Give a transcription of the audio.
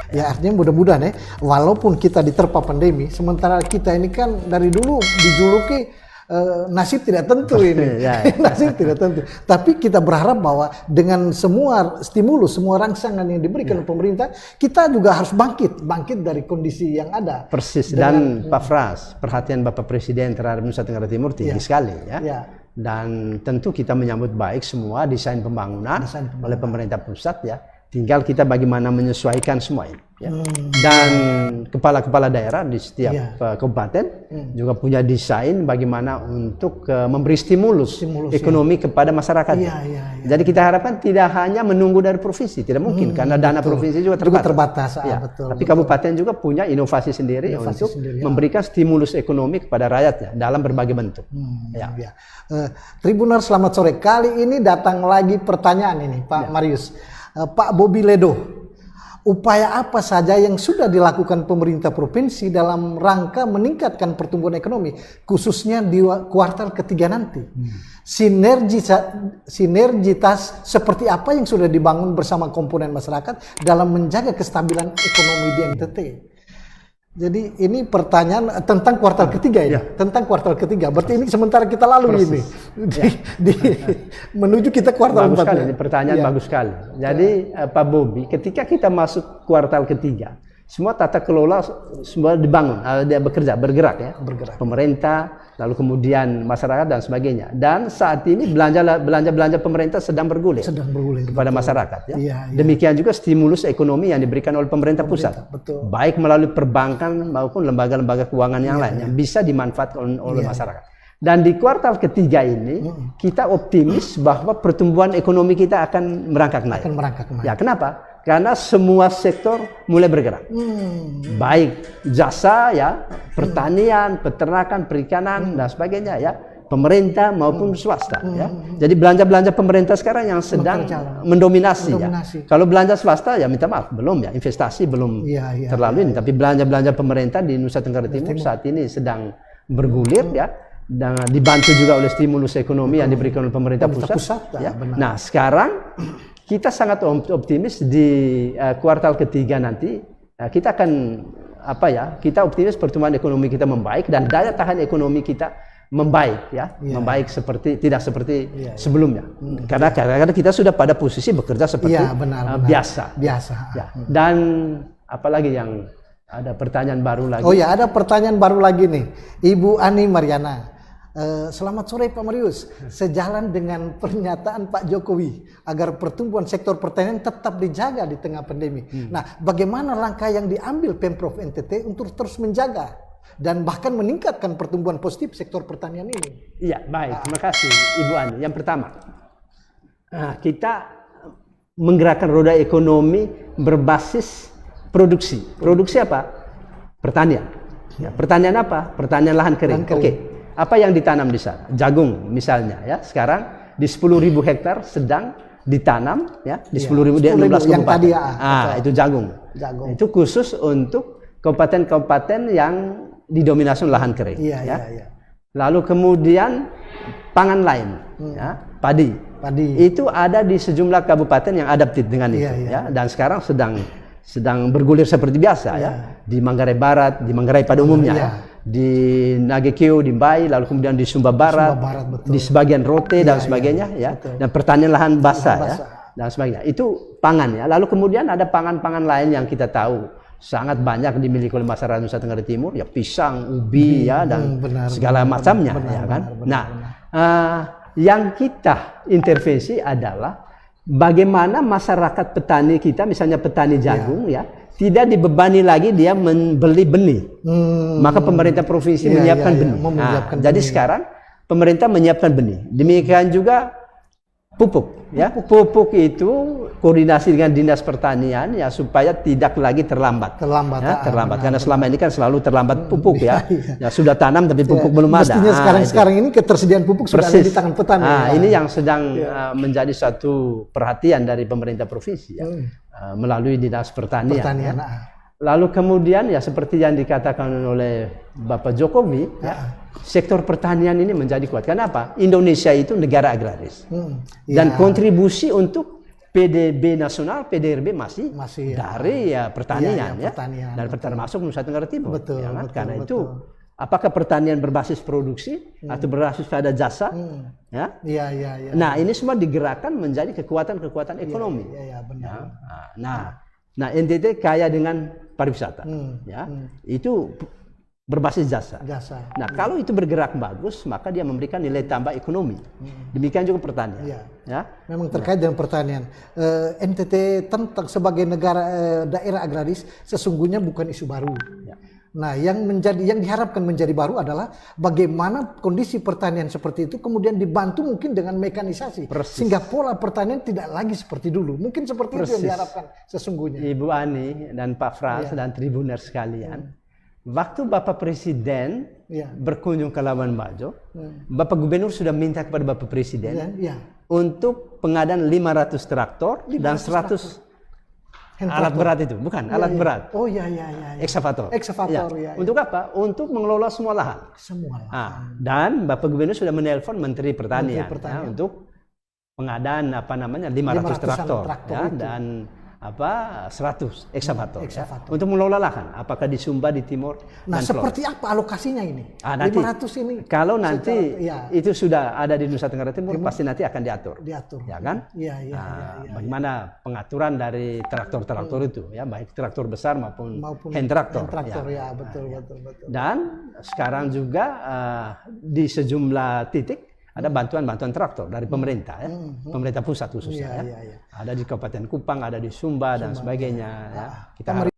Ya artinya mudah-mudahan ya, walaupun kita diterpa pandemi, sementara kita ini kan dari dulu dijuluki nasib tidak tentu ini, nasib tidak tentu. Tapi kita berharap bahwa dengan semua stimulus, semua rangsangan yang diberikan oleh pemerintah, kita juga harus bangkit dari kondisi yang ada. Persis. Dan Pak Fras, perhatian Bapak Presiden terhadap Nusa Tenggara Timur tinggi sekali ya. Dan tentu kita menyambut baik semua desain pembangunan oleh pemerintah pusat ya. Tinggal kita bagaimana menyesuaikan semua ini. Ya. Dan kepala-kepala daerah di setiap kabupaten juga punya desain bagaimana untuk memberi stimulus ekonomi kepada masyarakat. Jadi kita harapkan tidak hanya menunggu dari provinsi, tidak mungkin karena dana provinsi juga terbatas. Tapi kabupaten juga punya inovasi sendiri untuk memberikan stimulus ekonomi kepada rakyatnya dalam berbagai bentuk. Tribuners, selamat sore. Kali ini datang lagi pertanyaan ini, Pak Marius. Pak Bobi Ledo, upaya apa saja yang sudah dilakukan pemerintah provinsi dalam rangka meningkatkan pertumbuhan ekonomi, khususnya di kuartal ketiga nanti? Sinergitas seperti apa yang sudah dibangun bersama komponen masyarakat dalam menjaga kestabilan ekonomi di NTT? Jadi ini pertanyaan tentang kuartal ketiga ya, tentang kuartal ketiga. Berarti ini sementara kita lalui ini menuju kita kuartal bagus 4. Sekali, ini pertanyaan bagus sekali. Jadi Pak Bobi, ketika kita masuk kuartal ketiga, semua tata kelola semua dibangun, dia bergerak ya, pemerintah, lalu kemudian masyarakat dan sebagainya. Dan saat ini belanja pemerintah sedang bergulir kepada masyarakat. Ya. Demikian juga stimulus ekonomi yang diberikan oleh pemerintah pusat, baik melalui perbankan maupun lembaga-lembaga keuangan yang lain yang bisa dimanfaatkan oleh masyarakat. Dan di kuartal ketiga ini kita optimis bahwa pertumbuhan ekonomi kita akan merangkak naik. Ya, kenapa? Karena semua sektor mulai bergerak, baik jasa ya, pertanian, peternakan, perikanan dan sebagainya ya, pemerintah maupun swasta ya. Jadi belanja pemerintah sekarang yang sedang mendominasi. Ya. Kalau belanja swasta ya minta maaf belum ya, investasi belum terlalu ini, tapi belanja pemerintah di Nusa Tenggara Timur saat ini sedang bergulir ya. Dan dibantu juga oleh stimulus ekonomi yang diberikan oleh pemerintah pusat ya. Nah sekarang kita sangat optimis di kuartal ketiga nanti kita akan kita optimis pertumbuhan ekonomi kita membaik dan daya tahan ekonomi kita membaik ya, membaik tidak seperti sebelumnya. Karena kita sudah pada posisi bekerja seperti biasa. Ya. Dan apalagi yang ada pertanyaan baru lagi. Oh ya, ada pertanyaan baru lagi nih, Ibu Ani Mariana. Selamat sore Pak Marius, sejalan dengan pernyataan Pak Jokowi agar pertumbuhan sektor pertanian tetap dijaga di tengah pandemi. Nah, bagaimana langkah yang diambil Pemprov NTT untuk terus menjaga dan bahkan meningkatkan pertumbuhan positif sektor pertanian ini? Iya, baik. Terima kasih Ibu Ani. Yang pertama, kita menggerakkan roda ekonomi berbasis produksi. Produksi apa? Pertanian. Ya, pertanian apa? Pertanian lahan kering. Oke. Apa yang ditanam di sana? Jagung misalnya ya. Sekarang di 10.000 hektar sedang ditanam ya, di 10.000 di 16 kabupaten. Itu jagung. Itu khusus untuk kabupaten-kabupaten yang didominasi lahan kering ya. Lalu kemudian pangan lain ya, padi. Itu ada di sejumlah kabupaten yang adaptif dengan itu ya. Dan sekarang sedang bergulir seperti biasa ya. Di Manggarai Barat, di Manggarai pada umumnya ya. Di Nagekeo, di Mbai, lalu kemudian di Sumba Barat, di sebagian Rote dan sebagainya ya. Dan pertanian lahan basah ya dan sebagainya. Itu pangan ya. Lalu kemudian ada pangan-pangan lain yang kita tahu sangat banyak dimiliki oleh masyarakat Nusa Tenggara Timur ya, pisang, ubi ya dan segala macamnya ya kan. Nah, yang kita intervensi adalah bagaimana masyarakat petani kita, misalnya petani jagung ya, tidak dibebani lagi dia membeli benih. Maka pemerintah provinsi menyiapkan benih. Jadi sekarang pemerintah menyiapkan benih. Demikian juga pupuk. Ya, pupuk itu koordinasi dengan dinas pertanian ya supaya tidak lagi terlambat. Karena selama ini kan selalu terlambat pupuk ya. Ya sudah tanam tapi pupuk belum ada. Mestinya sekarang ini ketersediaan pupuk sudah ada di tangan petani. Ini yang sedang menjadi satu perhatian dari pemerintah provinsi ya. Melalui dinas pertanian. Lalu kemudian ya seperti yang dikatakan oleh Bapak Jokowi, sektor pertanian ini menjadi kuat. Kenapa? Indonesia itu negara agraris dan kontribusi untuk PDB nasional, PDRB masih ya. dari pertanian, Iya, pertanian, dari termasuk Nusa Tenggara Timur. Betul, Ya kan? betul, Karena betul. itu apakah pertanian berbasis produksi atau berbasis pada jasa? Ya. Iya. Nah, ini semua digerakkan menjadi kekuatan-kekuatan ekonomi. Iya, benar. Nah, NTT kaya dengan pariwisata, ya, itu berbasis jasa. Nah, kalau itu bergerak bagus, maka dia memberikan nilai tambah ekonomi. Demikian juga pertanian. Iya. Ya. Memang terkait dengan pertanian. NTT tentang sebagai negara daerah agraris sesungguhnya bukan isu baru. Ya. Nah, yang diharapkan menjadi baru adalah bagaimana kondisi pertanian seperti itu kemudian dibantu mungkin dengan mekanisasi. Persis. Sehingga pola pertanian tidak lagi seperti dulu. Mungkin seperti itu yang diharapkan sesungguhnya. Ibu Ani dan Pak Frans dan Tribuner sekalian, waktu Bapak Presiden berkunjung ke Labuan Bajo, Bapak Gubernur sudah minta kepada Bapak Presiden untuk pengadaan 500 traktor dan 100 alat berat itu, bukan alat berat. Oh iya. Ekskavator. Ekskavator, ya. Untuk apa? Untuk mengelola semua lahan. Semua lahan. Dan Bapak Gubernur sudah menelpon Menteri Pertanian, Pertanian. Ya, untuk pengadaan 500 traktor ya, dan 100 ekskavator ya, untuk mengelola lahan. Apakah di Sumba, di Timur, Nah, dan seperti apa alokasinya ini? nanti, 500 ini. kalau nanti itu sudah ada di Nusa Tenggara Timur, pasti nanti akan diatur. Ya kan? Iya. Bagaimana pengaturan dari traktor-traktor itu, ya, baik traktor besar maupun hand traktor. Ya, betul. Dan sekarang juga di sejumlah titik ada bantuan traktor dari pemerintah, ya, pemerintah pusat khususnya. Ada di Kabupaten Kupang, ada di Sumba dan sebagainya. Ya. Kita harapkan